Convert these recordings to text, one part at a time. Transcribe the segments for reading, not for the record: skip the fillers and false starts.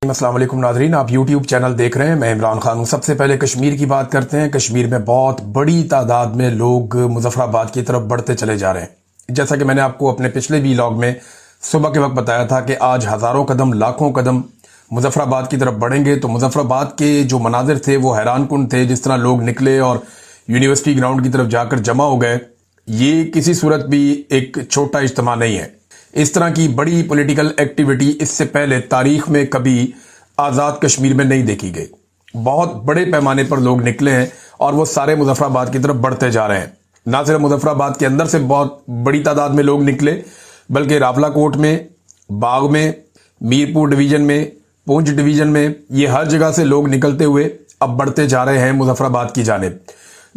السلام علیکم ناظرین، آپ یوٹیوب چینل دیکھ رہے ہیں، میں عمران خان ہوں۔ سب سے پہلے کشمیر کی بات کرتے ہیں۔ کشمیر میں بہت بڑی تعداد میں لوگ مظفر آباد کی طرف بڑھتے چلے جا رہے ہیں۔ جیسا کہ میں نے آپ کو اپنے پچھلے ویلاگ میں صبح کے وقت بتایا تھا کہ آج ہزاروں قدم، لاکھوں قدم مظفر آباد کی طرف بڑھیں گے، تو مظفر آباد کے جو مناظر تھے وہ حیران کن تھے۔ جس طرح لوگ نکلے اور یونیورسٹی گراؤنڈ کی طرف جا کر جمع ہو گئے، یہ کسی صورت بھی ایک چھوٹا اجتماع نہیں ہے۔ اس طرح کی بڑی پولیٹیکل ایکٹیویٹی اس سے پہلے تاریخ میں کبھی آزاد کشمیر میں نہیں دیکھی گئی۔ بہت بڑے پیمانے پر لوگ نکلے ہیں اور وہ سارے مظفر آباد کی طرف بڑھتے جا رہے ہیں۔ نہ صرف مظفر آباد کے اندر سے بہت بڑی تعداد میں لوگ نکلے، بلکہ راولا کوٹ میں، باغ میں، میرپور ڈویژن میں، پونچھ ڈویژن میں، یہ ہر جگہ سے لوگ نکلتے ہوئے اب بڑھتے جا رہے ہیں مظفر آباد کی جانب۔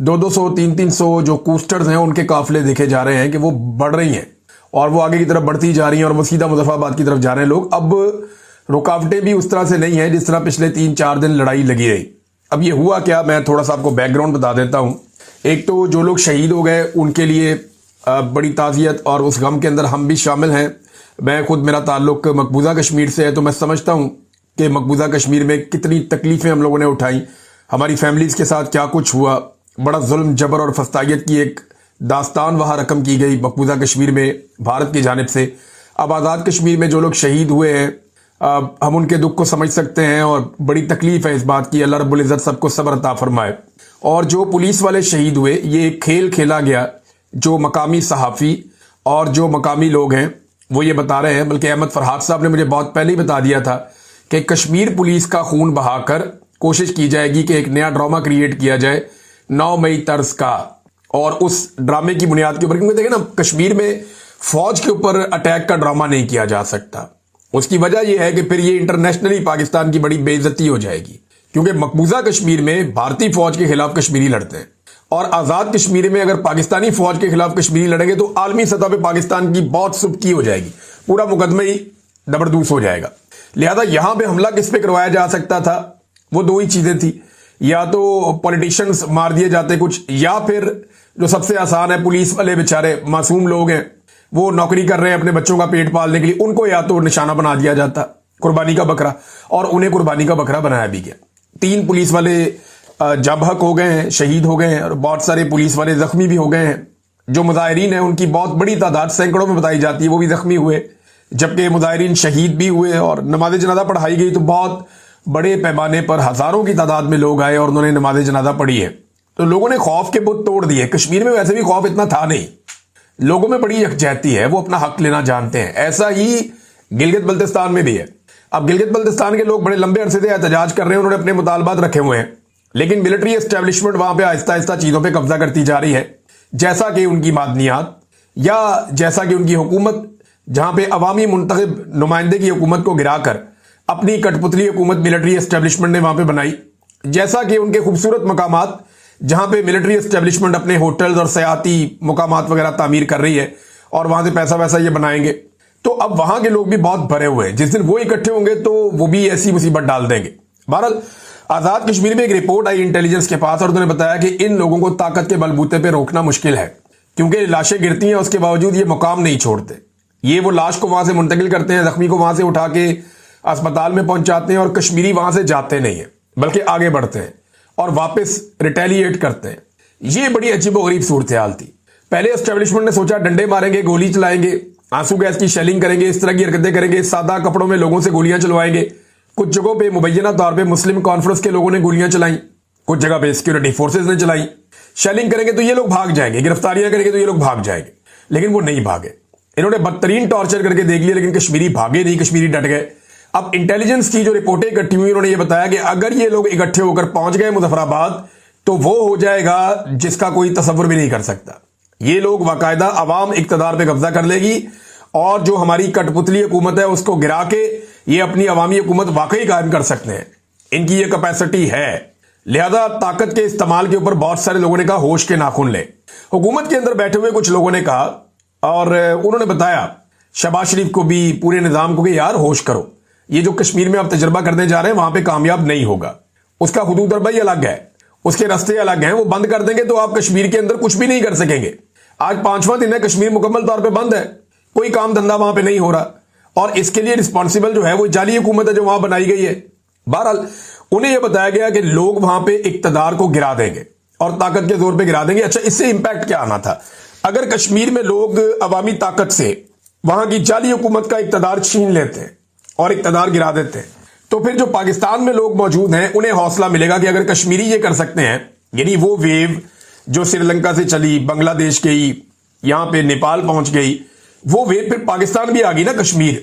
200 300 جو کوسٹرز ہیں ان کے قافلے دیکھے جا رہے ہیں کہ وہ بڑھ رہی ہیں اور وہ آگے کی طرف بڑھتی جا رہی ہیں اور وہ سیدھا مظفر آباد کی طرف جا رہے ہیں لوگ۔ اب رکاوٹیں بھی اس طرح سے نہیں ہیں جس طرح پچھلے 3-4 دن لڑائی لگی رہی۔ اب یہ ہوا کیا، میں تھوڑا سا آپ کو بیک گراؤنڈ بتا دیتا ہوں۔ ایک تو جو لوگ شہید ہو گئے ان کے لیے بڑی تعزیت اور اس غم کے اندر ہم بھی شامل ہیں۔ میں خود، میرا تعلق مقبوضہ کشمیر سے ہے، تو میں سمجھتا ہوں کہ مقبوضہ کشمیر میں کتنی تکلیفیں ہم لوگوں نے اٹھائیں، ہماری فیملیز کے ساتھ کیا کچھ ہوا، بڑا ظلم، جبر اور فستائیت کی ایک داستان وہاں رقم کی گئی مقبوضہ کشمیر میں بھارت کی جانب سے۔ اب آزاد کشمیر میں جو لوگ شہید ہوئے ہیں، ہم ان کے دکھ کو سمجھ سکتے ہیں اور بڑی تکلیف ہے اس بات کی۔ اللہ رب العزت سب کو صبر عطا فرمائے۔ اور جو پولیس والے شہید ہوئے، یہ ایک کھیل کھیلا گیا۔ جو مقامی صحافی اور جو مقامی لوگ ہیں وہ یہ بتا رہے ہیں، بلکہ احمد فرحات صاحب نے مجھے بہت پہلے ہی بتا دیا تھا کہ کشمیر پولیس کا خون بہا کر کوشش کی جائے گی کہ ایک نیا ڈرامہ کریٹ کیا جائے 9 مئی طرز کا، اور اس ڈرامے کی بنیاد کے اوپر، کیونکہ دیکھیں نا، کشمیر میں فوج کے اوپر اٹیک کا ڈرامہ نہیں کیا جا سکتا۔ اس کی وجہ یہ ہے کہ پھر یہ انٹرنیشنلی پاکستان کی بڑی بے عزتی ہو جائے گی، کیونکہ مقبوضہ کشمیر میں بھارتی فوج کے خلاف کشمیری لڑتے ہیں، اور آزاد کشمیر میں اگر پاکستانی فوج کے خلاف کشمیری لڑیں گے تو عالمی سطح پہ پاکستان کی بہت سبکی ہو جائے گی، پورا مقدمہ ہی دبردوس ہو جائے گا۔ لہذا یہاں پہ حملہ کس پہ کروایا جا سکتا تھا، وہ دو ہی چیزیں تھی، یا تو پولیٹیشنز مار دیے جاتے کچھ، یا پھر جو سب سے آسان ہے، پولیس والے بیچارے معصوم لوگ ہیں، وہ نوکری کر رہے ہیں اپنے بچوں کا پیٹ پالنے کے لیے، ان کو یا تو نشانہ بنا دیا جاتا قربانی کا بکرا، اور انہیں قربانی کا بکرا بنایا بھی گیا۔ 3 پولیس والے جاں بحق ہو گئے ہیں، شہید ہو گئے ہیں، اور بہت سارے پولیس والے زخمی بھی ہو گئے ہیں۔ جو مظاہرین ہیں ان کی بہت بڑی تعداد سینکڑوں میں بتائی جاتی ہے، وہ بھی زخمی ہوئے، جبکہ مظاہرین شہید بھی ہوئے، اور نماز جنازہ پڑھائی گئی تو بہت بڑے پیمانے پر ہزاروں کی تعداد میں لوگ آئے اور انہوں نے نماز جنازہ پڑھی ہے۔ تو لوگوں نے خوف کے بت توڑ دیے۔ کشمیر میں ویسے بھی خوف اتنا تھا نہیں، لوگوں میں بڑی یکجہتی ہے، وہ اپنا حق لینا جانتے ہیں۔ ایسا ہی گلگت بلتستان میں بھی ہے۔ اب گلگت بلتستان کے لوگ بڑے لمبے عرصے سے احتجاج کر رہے ہیں، انہوں نے اپنے مطالبات رکھے ہوئے ہیں، لیکن ملٹری اسٹیبلشمنٹ وہاں پہ آہستہ آہستہ چیزوں پہ قبضہ کرتی جا رہی ہے، جیسا کہ ان کی معدنیات، یا جیسا کہ ان کی حکومت، جہاں پہ عوامی منتخب نمائندے کی حکومت کو گرا کر اپنی کٹ پتلی حکومت ملٹری اسٹیبلشمنٹ نے وہاں پہ بنائی، جیسا کہ ان کے خوبصورت مقامات جہاں پہ ملٹری اسٹیبلشمنٹ اپنے ہوٹلز اور سیاحتی مقامات وغیرہ تعمیر کر رہی ہے اور وہاں سے پیسہ ویسا یہ بنائیں گے، تو اب وہاں کے لوگ بھی بہت بھرے ہوئے ہیں۔ جس دن وہ اکٹھے ہوں گے تو وہ بھی ایسی مصیبت ڈال دیں گے۔ بہرحال آزاد کشمیر میں ایک رپورٹ آئی انٹیلیجنس کے پاس، اور انہوں نے بتایا کہ ان لوگوں کو طاقت کے بلبوتے پہ روکنا مشکل ہے، کیونکہ لاشیں گرتی ہیں، اس کے باوجود یہ مقام نہیں چھوڑتے۔ یہ وہ لاش کو وہاں سے منتقل کرتے ہیں، زخمی کو وہاں سے اٹھا کے اسپتال میں پہنچاتے ہیں، اور کشمیری وہاں سے جاتے نہیں ہیں بلکہ آگے بڑھتے ہیں اور واپس ریٹیلیٹ کرتے ہیں۔ یہ بڑی عجیب و غریب صورتحال تھی۔ پہلے اسٹیبلشمنٹ نے سوچا ڈنڈے ماریں گے، گولی چلائیں گے، آنسو گیس کی شیلنگ کریں گے، اس طرح کی حرکتیں کریں گے، سادہ کپڑوں میں لوگوں سے گولیاں چلوائیں گے۔ کچھ جگہوں پہ مبینہ طور پہ مسلم کانفرنس کے لوگوں نے گولیاں چلائیں، کچھ جگہ پہ سیکورٹی فورسز نے چلائیں۔ شیلنگ کریں گے تو یہ لوگ بھاگ جائیں گے، گرفتاریاں کریں گے تو یہ لوگ بھاگ جائیں گے، لیکن وہ نہیں بھاگے۔ انہوں نے بدترین ٹارچر کر کے دیکھ لیا، لیکن کشمیری بھاگے نہیں، کشمیری ڈٹ گئے۔ اب انٹیلیجنس کی جو رپورٹیں اکٹھی ہوئی، انہوں نے یہ بتایا کہ اگر یہ لوگ اکٹھے ہو کر پہنچ گئے مظفر آباد تو وہ ہو جائے گا جس کا کوئی تصور بھی نہیں کر سکتا۔ یہ لوگ باقاعدہ عوام اقتدار پہ قبضہ کر لے گی، اور جو ہماری کٹ پتلی حکومت ہے اس کو گرا کے یہ اپنی عوامی حکومت واقعی قائم کر سکتے ہیں۔ ان کی یہ کیپیسٹی ہے۔ لہذا طاقت کے استعمال کے اوپر بہت سارے لوگوں نے کہا ہوش کے ناخن لیں۔ حکومت کے اندر بیٹھے ہوئے کچھ لوگوں نے کہا، اور انہوں نے بتایا شہباز شریف کو بھی، پورے نظام کو، کہ یار ہوش کرو، یہ جو کشمیر میں آپ تجربہ کرنے جا رہے ہیں وہاں پہ کامیاب نہیں ہوگا، اس کا حدود ضربہ ہی الگ ہے، اس کے راستے الگ ہیں، وہ بند کر دیں گے تو آپ کشمیر کے اندر کچھ بھی نہیں کر سکیں گے۔ آج 5واں دن ہے، کشمیر مکمل طور پہ بند ہے، کوئی کام دھندا وہاں پہ نہیں ہو رہا، اور اس کے لیے رسپانسبل جو ہے وہ جعلی حکومت ہے جو وہاں بنائی گئی ہے. بہرحال انہیں یہ بتایا گیا کہ لوگ وہاں پہ اقتدار کو گرا دیں گے اور طاقت کے زور پہ گرا دیں گے. اچھا اس سے امپیکٹ کیا آنا تھا؟ اگر کشمیر میں لوگ عوامی طاقت سے وہاں کی جعلی حکومت کا اقتدار چھین لیتے ہیں اور اقتدار گرا دیتے ہیں تو پھر جو پاکستان میں لوگ موجود ہیں انہیں حوصلہ ملے گا کہ اگر کشمیری یہ کر سکتے ہیں، یعنی وہ ویو جو سری لنکا سے چلی، بنگلہ دیش گئی، یہاں پہ نیپال پہنچ گئی، وہ ویو پھر پاکستان بھی آ گئی نا کشمیر،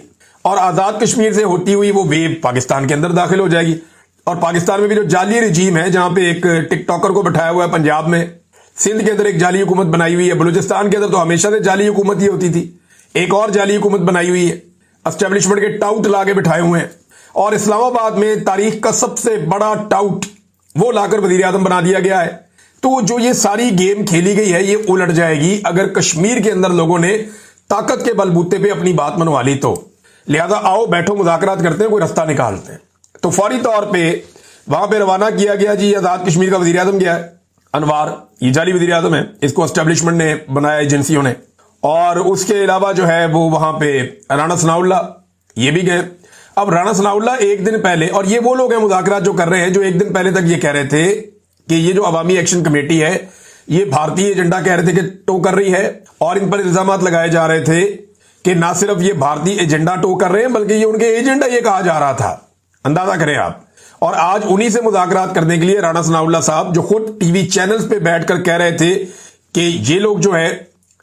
اور آزاد کشمیر سے ہوتی ہوئی وہ ویو پاکستان کے اندر داخل ہو جائے گی. اور پاکستان میں بھی جو جعلی رجیم ہے، جہاں پہ ایک ٹک ٹاکر کو بٹھایا ہوا ہے پنجاب میں، سندھ کے اندر ایک جعلی حکومت بنائی ہوئی ہے، بلوچستان کے اندر تو ہمیشہ سے جعلی حکومت ہی ہوتی تھی، ایک اور جعلی حکومت بنائی ہوئی ہے، اسٹیبلشمنٹ کے ٹاؤٹ لا کے بٹھائے ہوئے ہیں. اور اسلام آباد میں تاریخ کا سب سے بڑا ٹاؤٹ وہ لا کر وزیر اعظم بنا دیا گیا ہے. تو جو یہ ساری گیم کھیلی گئی ہے یہ الٹ جائے گی اگر کشمیر کے اندر لوگوں نے طاقت کے بلبوتے پہ اپنی بات منوا لی تو. لہذا آؤ بیٹھو مذاکرات کرتے ہیں، کوئی رستہ نکالتے ہیں. تو فوری طور پہ وہاں پہ روانہ کیا گیا جی آزاد کشمیر کا وزیر اعظم گیا ہے انوار، یہ جعلی وزیر اعظم ہے، اس کو اسٹیبلشمنٹ نے بنایا ایجنسیوں نے. اور اس کے علاوہ جو ہے وہ وہاں پہ رانا ثناء اللہ یہ بھی گئے. اب رانا ثناء اللہ ایک دن پہلے، اور یہ وہ لوگ ہیں مذاکرات جو کر رہے ہیں جو ایک دن پہلے تک یہ کہہ رہے تھے کہ یہ جو عوامی ایکشن کمیٹی ہے یہ بھارتی ایجنڈا کہہ رہے تھے کہ ٹو کر رہی ہے، اور ان پر الزامات لگائے جا رہے تھے کہ نہ صرف یہ بھارتی ایجنڈا ٹو کر رہے ہیں بلکہ یہ ان کے ایجنڈا یہ کہا جا رہا تھا. اندازہ کریں آپ. اور آج انہی سے مذاکرات کرنے کے لیے رانا ثناء اللہ صاحب جو خود ٹی وی چینلز پہ بیٹھ کر کہہ رہے تھے کہ یہ لوگ جو ہے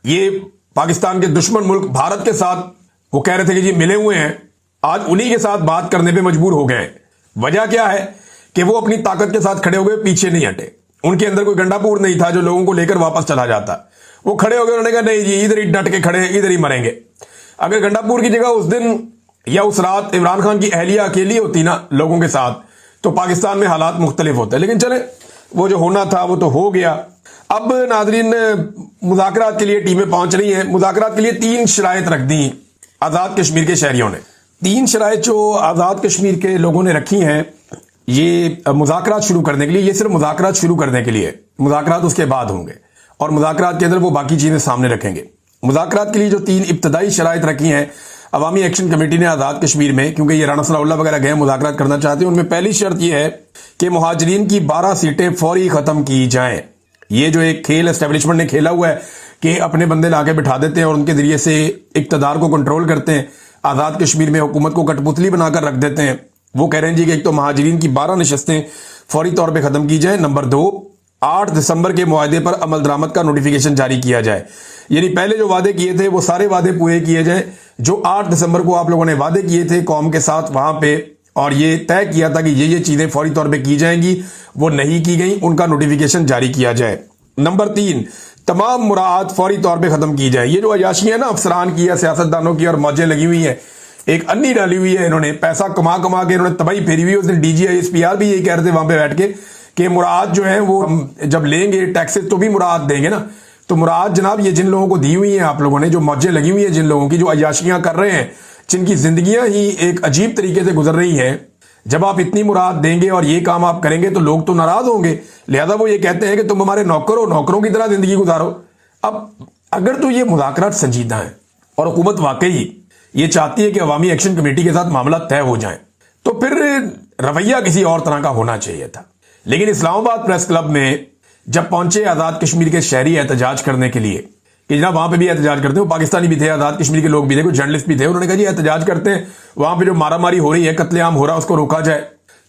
یہ پاکستان کے دشمن ملک بھارت کے ساتھ وہ کہہ رہے تھے کہ جی ملے ہوئے ہیں، آج انہی کے ساتھ بات کرنے پہ مجبور ہو گئے. وجہ کیا ہے کہ وہ اپنی طاقت کے ساتھ کھڑے ہو گئے، پیچھے نہیں ہٹے. ان کے اندر کوئی گنڈا پور نہیں تھا جو لوگوں کو لے کر واپس چلا جاتا. وہ کھڑے ہو گئے، انہوں نے کہا نہیں جی ادھر ہی ڈٹ کے کھڑے، ادھر ہی مریں گے. اگر گنڈا پور کی جگہ اس دن یا اس رات عمران خان کی اہلیہ اکیلی ہوتی نا لوگوں کے ساتھ تو پاکستان میں حالات مختلف ہوتے. لیکن چلے وہ جو ہونا تھا وہ تو ہو گیا. اب ناظرین مذاکرات کے لیے ٹیمیں پہنچ رہی ہیں. مذاکرات کے لیے 3 شرائط رکھ دی آزاد کشمیر کے شہریوں نے. 3 شرائط جو آزاد کشمیر کے لوگوں نے رکھی ہیں یہ مذاکرات شروع کرنے کے لیے، یہ صرف مذاکرات شروع کرنے کے لیے، مذاکرات اس کے بعد ہوں گے اور مذاکرات کے اندر وہ باقی چیزیں سامنے رکھیں گے. مذاکرات کے لیے جو 3 ابتدائی شرائط رکھی ہیں عوامی ایکشن کمیٹی نے آزاد کشمیر میں، کیونکہ یہ رانا ثناء اللہ وغیرہ گئے مذاکرات کرنا چاہتے ہیں، ان میں پہلی شرط یہ ہے کہ مہاجرین کی 12 سیٹیں فوری ختم کی جائیں. یہ جو ایک کھیل اسٹیبلشمنٹ نے کھیلا ہوا ہے کہ اپنے بندے لا کے بٹھا دیتے ہیں اور ان کے ذریعے سے اقتدار کو کنٹرول کرتے ہیں، آزاد کشمیر میں حکومت کو کٹ پتلی بنا کر رکھ دیتے ہیں. وہ کہہ رہے ہیں جی کہ ایک تو مہاجرین کی 12 نشستیں فوری طور پہ ختم کی جائیں. نمبر 2، 8 دسمبر کے معاہدے پر عمل درآمد کا نوٹیفیکیشن جاری کیا جائے. یعنی پہلے جو وعدے کیے تھے وہ سارے وعدے پورے کیے جائیں جو 8 دسمبر کو آپ لوگوں نے وعدے کیے تھے قوم کے ساتھ وہاں پہ، اور یہ طے کیا تھا کہ یہ چیزیں فوری طور پہ کی جائیں گی، وہ نہیں کی گئیں، ان کا نوٹیفیکیشن جاری کیا جائے. نمبر 3، تمام مراعات فوری طور پہ ختم کی جائیں. یہ جو عیاشیاں نا افسران کی یا سیاستدانوں کی اور موجیں لگی ہوئی ہیں، ایک انی ڈالی ہوئی ہے، انہوں نے پیسہ کما کے انہوں نے تباہی پھیری ہوئی. اس دن D G I S P R بھی یہی کہہ رہے تھے وہاں پہ بیٹھ کے کہ مراعات جو ہیں وہ ہم جب لیں گے ٹیکسز تو بھی مراعات دیں گے نا. تو مراعات جناب یہ جن لوگوں کو دی ہوئی ہیں آپ لوگوں نے، جو موجیں لگی ہوئی ہیں جن لوگوں کی، جو عیاشیاں کر رہے ہیں، جن کی زندگیاں ہی ایک عجیب طریقے سے گزر رہی ہیں، جب آپ اتنی مراعات دیں گے اور یہ کام آپ کریں گے تو لوگ تو ناراض ہوں گے. لہذا وہ یہ کہتے ہیں کہ تم ہمارے نوکر ہو، نوکروں کی طرح زندگی گزارو. اب اگر تو یہ مذاکرات سنجیدہ ہیں اور حکومت واقعی یہ چاہتی ہے کہ عوامی ایکشن کمیٹی کے ساتھ معاملات طے ہو جائیں تو پھر رویہ کسی اور طرح کا ہونا چاہیے تھا. لیکن اسلام آباد پریس کلب میں جب پہنچے آزاد کشمیر کے شہری احتجاج کرنے کے لیے کہ جناب وہاں پہ بھی احتجاج کرتے ہیں، وہ پاکستانی بھی تھے، آزاد کشمیر کے لوگ بھی تھے، کچھ جرنلسٹ بھی تھے، انہوں نے کہا جی احتجاج کرتے ہیں، وہاں پہ جو مارا ماری ہو رہی ہے، قتل عام ہو رہا ہے، اس کو روکا جائے.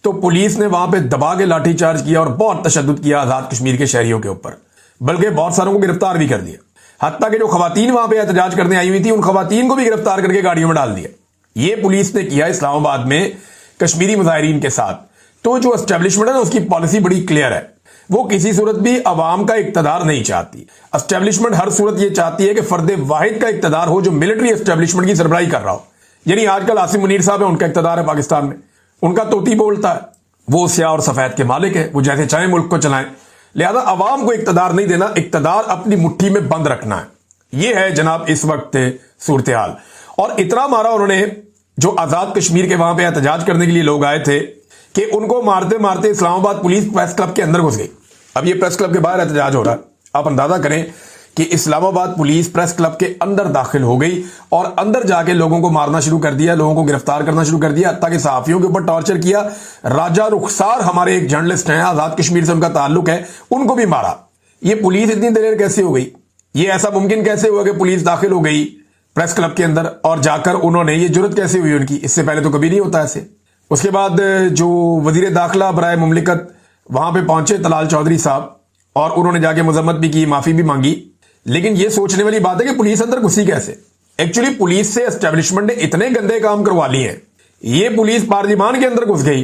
تو پولیس نے وہاں پہ دبا کے لاٹھی چارج کیا اور بہت تشدد کیا آزاد کشمیر کے شہریوں کے اوپر، بلکہ بہت ساروں کو گرفتار بھی کر دیا. حتیٰ کہ جو خواتین وہاں پہ احتجاج کرنے آئی ہوئی تھی ان خواتین کو بھی گرفتار کر کے گاڑیوں میں ڈال دیا. یہ پولیس نے کیا اسلام آباد میں کشمیری مظاہرین کے ساتھ. تو جو اسٹیبلشمنٹ ہے نا اس کی پالیسی بڑی کلیئر ہے، وہ کسی صورت بھی عوام کا اقتدار نہیں چاہتی. اسٹیبلشمنٹ ہر صورت یہ چاہتی ہے کہ فرد واحد کا اقتدار ہو جو ملٹری اسٹیبلشمنٹ کی سربراہی کر رہا ہو. یعنی آج کل عاصم منیر صاحب ہیں، ان کا اقتدار ہے پاکستان میں، ان کا طوطی بولتا ہے، وہ سیاہ اور سفید کے مالک ہے، وہ جیسے چاہیں ملک کو چلائیں. لہذا عوام کو اقتدار نہیں دینا، اقتدار اپنی مٹھی میں بند رکھنا ہے. یہ ہے جناب اس وقت صورتحال. اور اتنا مارا انہوں نے جو آزاد کشمیر کے وہاں پہ احتجاج کرنے کے لیے لوگ آئے تھے کہ ان کو مارتے مارتے اسلام آباد پولیس پریس کلب کے اندر گھس گئی. اب یہ پریس کلب کے باہر احتجاج ہو رہا ہے، آپ اندازہ کریں کہ اسلام آباد پولیس پریس کلب کے اندر داخل ہو گئی اور اندر جا کے لوگوں کو مارنا شروع کر دیا، لوگوں کو گرفتار کرنا شروع کر دیا، حتیٰ کہ صحافیوں کے اوپر ٹارچر کیا۔ راجہ رخسار ہمارے ایک جرنلسٹ ہیں، آزاد کشمیر سے ان کا تعلق ہے، ان کو بھی مارا۔ یہ پولیس اتنی دلیر کیسے ہو گئی؟ یہ ایسا ممکن کیسے ہوا کہ پولیس داخل ہو گئی پریس کلب کے اندر اور جا کر انہوں نے، یہ جرت کیسے ہوئی ان کی؟ اس سے پہلے تو کبھی نہیں ہوتا ایسے۔ اس کے بعد جو وزیر داخلہ برائے مملکت وہاں پہ پہنچے طلال چودھری صاحب، اور انہوں نے جا کے مذمت بھی کی، معافی بھی مانگی۔ لیکن یہ سوچنے والی بات ہے کہ پولیس اندر گھسی کیسے؟ ایکچولی پولیس سے اسٹیبلشمنٹ نے اتنے گندے کام کروا لیے ہیں۔ یہ پولیس پارلیمان کے اندر گھس گئی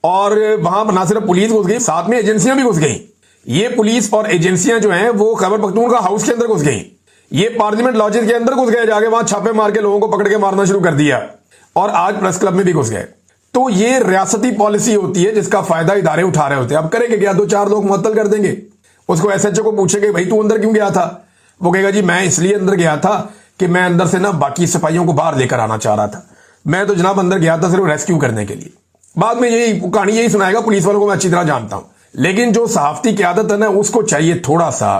اور وہاں نہ صرف پولیس گھس گئی، ساتھ میں ایجنسیاں بھی گھس گئیں۔ یہ پولیس اور ایجنسیاں جو ہیں وہ خیبر پختونخوا ہاؤس کے اندر گھس گئیں، یہ پارلیمنٹ لاجز کے اندر گھس گئے، جا کے وہاں چھاپے مار کے لوگوں کو پکڑ کے مارنا شروع کر دیا، اور آج پریس کلب میں بھی گھس گئے۔ تو یہ ریاستی پالیسی ہوتی ہے جس کا فائدہ ادارے اٹھا رہے ہوتے ہیں۔ اب کریں گے کیا؟ 2-4 لوگ معطل کر دیں گے۔ اس کو ایس ایچ او کو پوچھیں گے بھائی تو اندر کیوں گیا تھا؟ وہ کہے گا جی میں اس لیے اندر گیا تھا کہ میں اندر سے نا باقی سپاہیوں کو باہر لے کر آنا چاہ رہا تھا، میں تو جناب اندر گیا تھا صرف ریسکیو کرنے کے لیے۔ بعد میں یہی کہانی یہی سنائے گا، پولیس والوں کو میں اچھی طرح جانتا ہوں۔ لیکن جو صحافتی قیادت ہے نا، اس کو چاہیے تھوڑا سا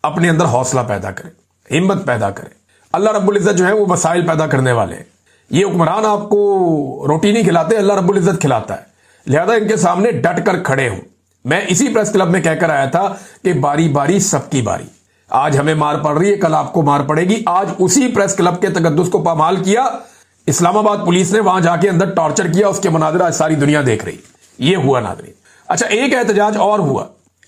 اپنے اندر حوصلہ پیدا کرے، ہمت پیدا کرے۔ اللہ رب العزت جو ہے وہ وسائل پیدا کرنے والے ہیں۔ یہ حکمران آپ کو روٹی نہیں کھلاتے، اللہ رب العزت کھلاتا ہے، لہذا ان کے سامنے ڈٹ کر کھڑے ہوں۔ میں اسی پریس کلب میں کہہ کر آیا تھا کہ باری باری سب کی باری، آج ہمیں مار پڑ رہی ہے، کل آپ کو مار پڑے گی۔ آج اسی پریس کلب کے تقدس کو پامال کیا اسلام آباد پولیس نے، وہاں جا کے اندر ٹارچر کیا، اس کے مناظر آج ساری دنیا دیکھ رہی۔ یہ ہوا ناظرین۔ اچھا، ایک احتجاج اور ہوا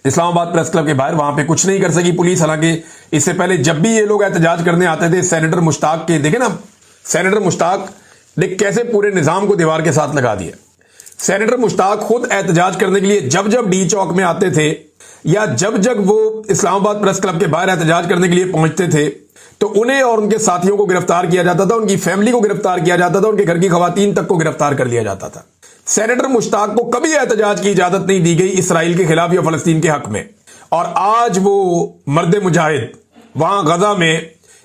اسلام آباد پریس کلب کے باہر، وہاں پہ کچھ نہیں کر سکی پولیس، حالانکہ اس سے پہلے جب بھی یہ لوگ احتجاج کرنے آتے تھے، سینیٹر مشتاق کے دیکھیں نا، سینیٹر مشتاق نے کیسے پورے نظام کو دیوار کے ساتھ لگا دیا۔ سینیٹر مشتاق خود احتجاج کرنے کے لیے جب جب ڈی چوک میں آتے تھے یا جب جب وہ اسلام آباد پریس کلب کے باہر احتجاج کرنے کے لیے پہنچتے تھے تو انہیں اور ان کے ساتھیوں کو گرفتار کیا جاتا تھا، ان کی فیملی کو گرفتار کیا جاتا تھا، ان کے گھر کی خواتین تک کو گرفتار کر لیا جاتا تھا۔ سینیٹر مشتاق کو کبھی احتجاج کی اجازت نہیں دی گئی اسرائیل کے خلاف یا فلسطین کے حق میں، اور آج وہ مرد مجاہد وہاں غزہ میں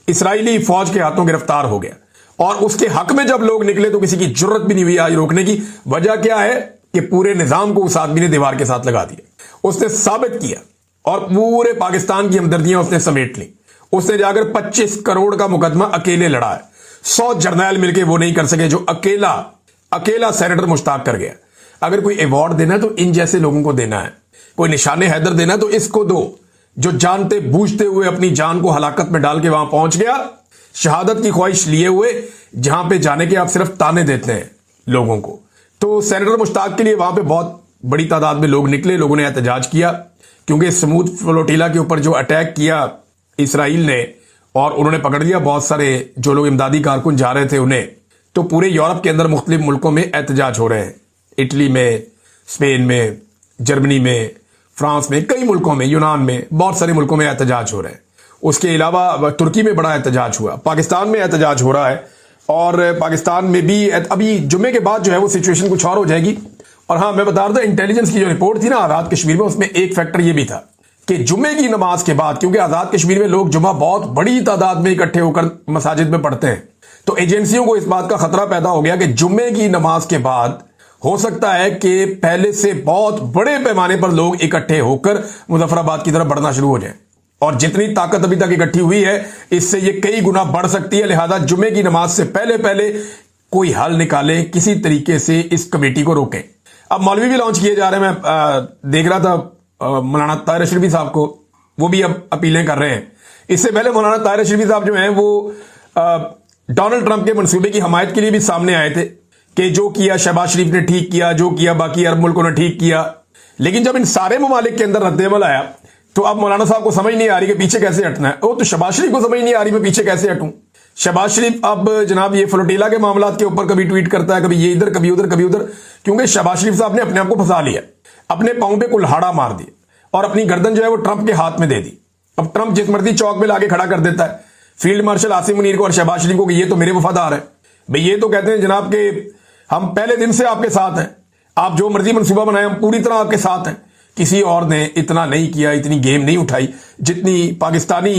اسرائیلی فوج کے ہاتھوں گرفتار ہو گیا، اور اس کے حق میں جب لوگ نکلے تو کسی کی جرت بھی نہیں ہوئی آج روکنے کی۔ وجہ کیا ہے کہ پورے نظام کو اس آدمی نے دیوار کے ساتھ لگا دیا۔ اس نے ثابت کیا اور پورے پاکستان کی ہمدردیاں اس نے سمیٹ لی۔ اس نے جا کر 25 کروڑ کا مقدمہ اکیلے لڑا ہے، 100 جرنیل مل کے وہ نہیں کر سکے جو اکیلا سینیٹر مشتاق کر گیا۔ اگر کوئی ایوارڈ دینا ہے تو ان جیسے لوگوں کو دینا ہے، کوئی نشان حیدر دینا ہے تو اس کو دو، جو جانتے بوجھتے ہوئے اپنی جان کو ہلاکت میں ڈال کے وہاں پہنچ گیا، شہادت کی خواہش لیے ہوئے، جہاں پہ جانے کے آپ صرف تانے دیتے ہیں لوگوں کو۔ تو سینیٹر مشتاق کے لیے وہاں پہ بہت بڑی تعداد میں لوگ نکلے، لوگوں نے احتجاج کیا، کیونکہ سمود فلوٹیلا کے اوپر جو اٹیک کیا اسرائیل نے اور انہوں نے پکڑ لیا بہت سارے جو لوگ امدادی کارکن جا رہے تھے انہیں، تو پورے یورپ کے اندر مختلف ملکوں میں احتجاج ہو رہے ہیں، اٹلی میں، اسپین میں، جرمنی میں، فرانس میں، کئی ملکوں میں، یونان میں، بہت سارے ملکوں میں احتجاج ہو رہے ہیں۔ اس کے علاوہ ترکی میں بڑا احتجاج ہوا، پاکستان میں احتجاج ہو رہا ہے، اور پاکستان میں بھی ابھی جمعے کے بعد جو ہے وہ سچویشن کچھ اور ہو جائے گی۔ اور ہاں میں بتا رہا تھا، انٹیلیجنس کی جو رپورٹ تھی نا آزاد کشمیر میں، اس میں ایک فیکٹر یہ بھی تھا کہ جمعے کی نماز کے بعد، کیونکہ آزاد کشمیر میں لوگ جمعہ بہت بڑی تعداد میں اکٹھے ہو کر مساجد میں پڑھتے ہیں، تو ایجنسیوں کو اس بات کا خطرہ پیدا ہو گیا کہ جمعے کی نماز کے بعد ہو سکتا ہے کہ پہلے سے بہت بڑے پیمانے پر لوگ اکٹھے ہو کر مظفر آباد کی طرف بڑھنا شروع ہو جائیں، اور جتنی طاقت ابھی تک اکٹھی ہوئی ہے اس سے یہ کئی گنا بڑھ سکتی ہے۔ لہذا جمعے کی نماز سے پہلے کوئی حل نکالیں، کسی طریقے سے اس کمیٹی کو روکیں۔ اب مولوی بھی لانچ کیے جا رہے ہیں، میں دیکھ رہا تھا مولانا طاہر اشرفی صاحب کو، وہ بھی اب اپیلیں کر رہے ہیں۔ اس سے پہلے مولانا طاہر اشرفی صاحب جو ہیں وہ ڈونلڈ ٹرمپ کے منصوبے کی حمایت کے لیے بھی سامنے آئے تھے کہ جو کیا شہباز شریف نے ٹھیک کیا، جو کیا باقی عرب ملکوں نے ٹھیک کیا، لیکن جب ان سارے ممالک کے اندر رد عمل آیا تو اب مولانا صاحب کو سمجھ نہیں آ رہی کہ پیچھے کیسے ہٹنا ہے۔ وہ تو شہباز شریف کو سمجھ نہیں آ رہی میں پیچھے کیسے ہٹوں۔ شہباز شریف اب جناب یہ فلوٹیلا کے معاملات کے اوپر کبھی ٹویٹ کرتا ہے، کبھی یہ ادھر کبھی ادھر کبھی ادھر، کیونکہ شہباز شریف صاحب نے اپنے آپ کو پھنسا لیا، اپنے پاؤں پہ کلہاڑا مار دیا اور اپنی گردن جو ہے وہ ٹرمپ کے ہاتھ میں دے دی۔ اب ٹرمپ جس مرضی چوک میں لا کے کھڑا کر دیتا ہے فیلڈ مارشل عاصم منیر کو اور شہباز شریف کو کہ یہ تو میرے وفادار ہے۔ بھئی یہ تو کہتے ہیں جناب کہ ہم پہلے دن سے آپ کے ساتھ ہیں، آپ جو مرضی منصوبہ بنائیں ہم پوری طرح آپ کے ساتھ ہیں۔ کسی اور نے اتنا نہیں کیا، اتنی گیم نہیں اٹھائی جتنی پاکستانی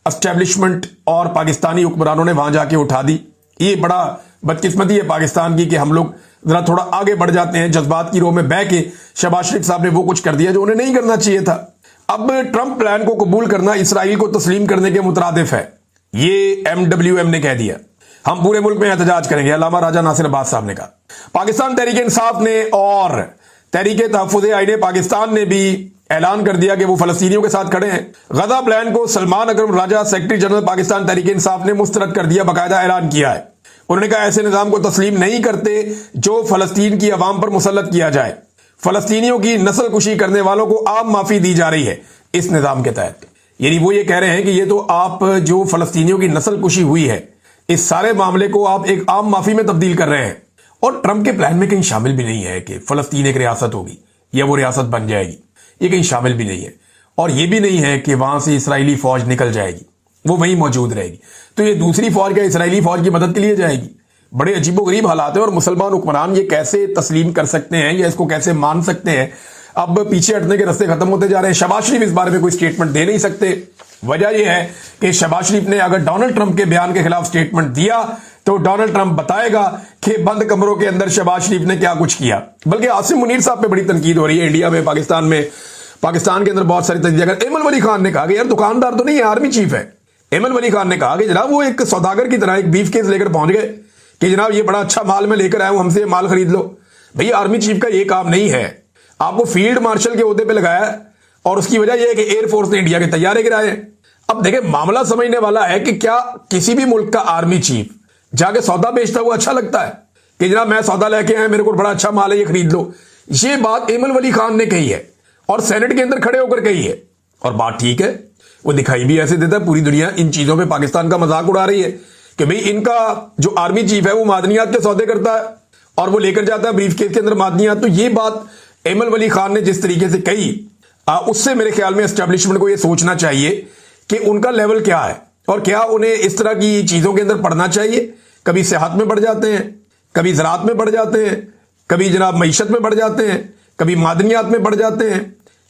اسٹیبلشمنٹ اور پاکستانی حکمرانوں نے وہاں جا کے اٹھا دی۔ یہ بڑا بدقسمتی ہے پاکستان کی کہ ہم لوگ ذرا تھوڑا آگے بڑھ جاتے ہیں، جذبات کی رو میں بہ کے شہباز شریف صاحب نے وہ کچھ کر دیا جو انہیں نہیں کرنا چاہیے تھا۔ اب ٹرمپ پلان کو قبول کرنا اسرائیل کو تسلیم کرنے کے مترادف ہے، یہ MWM نے کہہ دیا۔ ہم پورے ملک میں احتجاج کریں گے، علامہ راجہ ناصر عباس صاحب نے کہا۔ پاکستان تحریک انصاف نے اور تحریک تحفظ آئین پاکستان نے بھی اعلان کر دیا کہ وہ فلسطینیوں کے ساتھ کھڑے ہیں۔ غزہ پلان کو سلمان اکرم راجہ سیکرٹری جنرل پاکستان تحریک انصاف نے مسترد کر دیا، باقاعدہ اعلان کیا ہے۔ انہوں نے کہا ایسے نظام کو تسلیم نہیں کرتے جو فلسطین کی عوام پر مسلط کیا جائے۔ فلسطینیوں کی نسل کشی کرنے والوں کو عام معافی دی جا رہی ہے اس نظام کے تحت۔ یعنی وہ یہ کہہ رہے ہیں کہ یہ تو آپ جو فلسطینیوں کی نسل کشی ہوئی ہے اس سارے معاملے کو آپ ایک عام معافی میں تبدیل کر رہے ہیں، اور ٹرمپ کے پلان میں کہیں شامل بھی نہیں ہے کہ فلسطین ایک ریاست ہوگی یا وہ ریاست بن جائے گی، یہ کہیں شامل بھی نہیں ہے، اور یہ بھی نہیں ہے کہ وہاں سے اسرائیلی فوج نکل جائے گی، وہ وہیں موجود رہے گی۔ تو یہ دوسری فوج کیا اسرائیلی فوج کی مدد کے لیے جائے گی؟ بڑے عجیب و غریب حالات ہیں، اور مسلمان حکمران یہ کیسے تسلیم کر سکتے ہیں یا اس کو کیسے مان سکتے ہیں؟ اب پیچھے ہٹنے کے راستے ختم ہوتے جا رہے ہیں۔ شہباز شریف اس بارے میں کوئی سٹیٹمنٹ دے نہیں سکتے۔ وجہ یہ ہے کہ شہباز شریف نے اگر ڈونلڈ ٹرمپ کے بیان کے خلاف سٹیٹمنٹ دیا تو ڈونلڈ ٹرمپ بتائے گا کہ بند کمروں کے اندر شہباز شریف نے کیا کچھ کیا۔ بلکہ عاصم منیر صاحب پہ بڑی تنقید ہو رہی ہے انڈیا میں، پاکستان کے اندر بہت ساری تنقید۔ ایمن ولی خان نے کہا کہ یار دکاندار تو نہیں ہے، آرمی چیف ہے۔ ایمن ولی خان نے کہا کہ جناب وہ ایک سوداگر کی طرح ایک بیف کیس لے کر پہنچ گئے کہ جناب یہ بڑا اچھا مال میں لے کر آیا ہوں، ہم سے مال خرید لو۔ بھئی آرمی چیف کا یہ کام نہیں ہے، آپ کو فیلڈ مارشل کے عہدے پہ لگایا ہے، اور اس کی وجہ یہ ہے کہ ایئر فورس نے انڈیا کے طیارے گرائے ہیں۔ اب دیکھیں معاملہ سمجھنے والا ہے کہ کیا کسی بھی ملک کا آرمی چیف جا کے سودا بیچتا ہوا اچھا لگتا ہے کہ جناب میں سودا لے کے آیا، میرے کو بڑا اچھا مال ہے یہ خرید لو؟ یہ بات ایمن ولی خان نے کہی ہے اور سینٹ کے اندر کھڑے ہو کر کہی ہے، اور بات ٹھیک ہے، وہ دکھائی بھی ایسے دیتا ہے۔ پوری دنیا ان چیزوں پہ پاکستان کا مذاق اڑا رہی ہے کہ بھئی ان کا جو آرمی چیف ہے وہ معدنیات کے سودے کرتا ہے اور وہ لے کر جاتا ہے بریف کیس کے اندر معدنیات۔ تو یہ بات ایمن ولی خان نے جس طریقے سے کہی، اس سے میرے خیال میں اسٹیبلشمنٹ کو یہ سوچنا چاہیے کہ ان کا لیول کیا ہے، اور کیا انہیں اس طرح کی چیزوں کے اندر پڑھنا چاہیے۔ کبھی صحت میں بڑھ جاتے ہیں، کبھی زراعت میں بڑھ جاتے ہیں، کبھی جناب معیشت میں بڑھ جاتے ہیں، کبھی معدنیات میں بڑھ جاتے ہیں،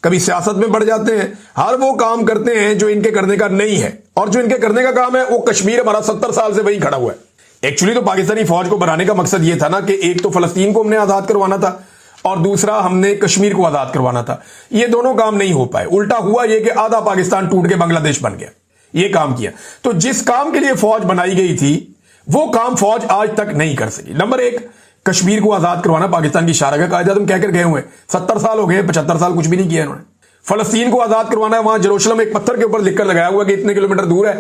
کبھی سیاست میں بڑھ جاتے ہیں۔ ہر وہ کام کرتے ہیں جو ان کے کرنے کا نہیں ہے، اور جو ان کے کرنے کا کام ہے وہ کشمیر ہمارا 70 سال سے وہی کھڑا ہوا ہے۔ ایکچولی تو پاکستانی فوج کو بنانے کا مقصد یہ تھا نا کہ ایک تو فلسطین کو ہم نے آزاد کروانا تھا اور دوسرا ہم نے کشمیر کو آزاد کروانا تھا۔ یہ دونوں کام نہیں ہو پائے، الٹا ہوا یہ کہ آدھا پاکستان ٹوٹ کے بنگلہ دیش بن گیا۔ یہ کام کیا، تو جس کام کے لیے فوج بنائی گئی تھی وہ کام فوج آج تک نہیں کر سکی۔ نمبر ایک، کشمیر کو آزاد کروانا پاکستان کی شارع کا قائد اعظم کہہ کر گئے ہوئے، 70 سال ہو گئے، 75 سال کچھ بھی نہیں کیا انہوں نے۔ فلسطین کو آزاد کروانا ہے، وہاں جروشلم ایک پتھر کے اوپر لکھ کر لگایا ہوا کہ اتنے کلومیٹر دور ہے،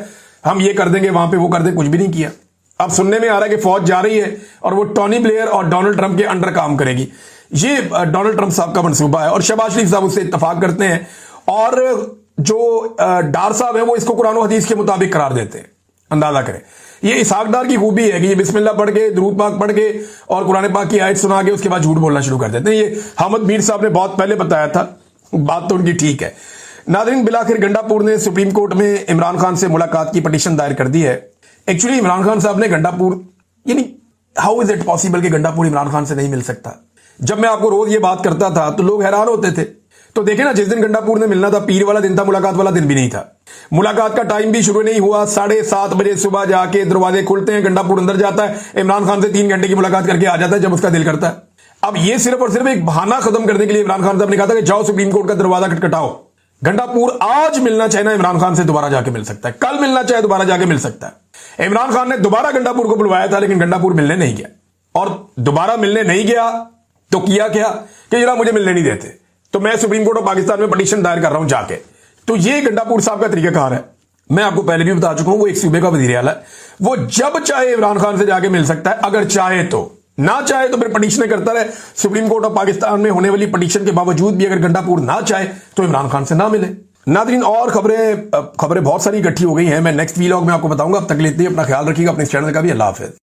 ہم یہ کر دیں گے، وہاں پہ وہ کر دیں، کچھ بھی نہیں کیا۔ اب سننے میں آ رہا ہے کہ فوج جا رہی ہے اور وہ ٹونی بلیئر اور ڈونلڈ ٹرمپ کے انڈر کام کرے گی۔ یہ ڈونلڈ ٹرمپ صاحب کا منصوبہ ہے، اور شہباز شریف صاحب اس سے اتفاق کرتے ہیں، اور جو ڈار صاحب ہیں وہ اس کو قرآن و حدیث کے مطابق قرار دیتے ہیں۔ اندازہ کریں، یہ اسحاق ڈار کی خوبی ہے کہ یہ بسم اللہ پڑھ کے، درود پاک پڑھ کے اور قرآن پاک کی آیت سنا کے اس کے بعد جھوٹ بولنا شروع کر دیتے ہیں۔ یہ حامد میر صاحب نے بہت پہلے بتایا تھا، بات تو ان کی ٹھیک ہے۔ ناظرین، بالآخر گنڈا پور نے سپریم کورٹ میں عمران خان سے ملاقات کی پٹیشن دائر کر دی ہے۔ ایکچولی عمران خان صاحب نے گنڈا پور، یعنی ہاؤ از اٹ پاسبل کہ گنڈا پور عمران خان سے نہیں مل سکتا؟ جب میں آپ کو روز یہ بات کرتا تھا تو لوگ حیران ہوتے تھے۔ تو دیکھیں نا، جس دن گنڈا پور نے ملنا تھا پیر والا دن تھا، ملاقات والا دن بھی نہیں تھا۔ ملاقات کا ٹائم بھی شروع نہیں ہوا، 7:30 بجے صبح جا کے دروازے کھلتے ہیں، گنڈا پور اندر جاتا ہے، عمران خان سے 3 گھنٹے کی ملاقات کر کے آ جاتا ہے جب اس کا دل کرتا ہے۔ اب یہ صرف اور صرف ایک بہانہ ختم کرنے کے لیے عمران خان صاحب نے کہا تھا کہ جاؤ سپریم کورٹ کا دروازہ کھٹکھٹاؤ۔ گنڈا پور آج ملنا چاہے نا عمران خان سے دوبارہ جا کے مل سکتا ہے، کل ملنا چاہے دوبارہ جا کے مل سکتا ہے۔ عمران خان نے دوبارہ گنڈا پور کو بلوایا تھا، لیکن گنڈا پور ملنے نہیں گیا، اور دوبارہ ملنے نہیں گیا تو کیا کہ جناب مجھے ملنے نہیں دیتے، تو میں سپریم کورٹ آف پاکستان میں پٹیشن دائر کر رہا ہوں جا کے۔ تو یہ گنڈا پور صاحب کا طریقہ کار ہے۔ میں آپ کو پہلے بھی بتا چکا ہوں، وہ ایک صوبے کا وزیر اعلیٰ ہے، وہ جب چاہے عمران خان سے جا کے مل سکتا ہے، اگر چاہے تو، نہ چاہے تو پھر پٹیشنیں کرتا رہے۔ سپریم کورٹ آف پاکستان میں ہونے والی پٹیشن کے باوجود بھی اگر گنڈا پور نہ چاہے تو عمران خان سے نہ ملے۔ ناظرین، اور خبریں بہت ساری اکٹھی ہو گئی ہیں، میں نیکسٹ ویلاگ میں آپ کو بتاؤں گا۔ اب تک لیتے ہیں، اپنا خیال رکھیے گا، اپنے اس چینل کا بھی۔ اللہ حافظ۔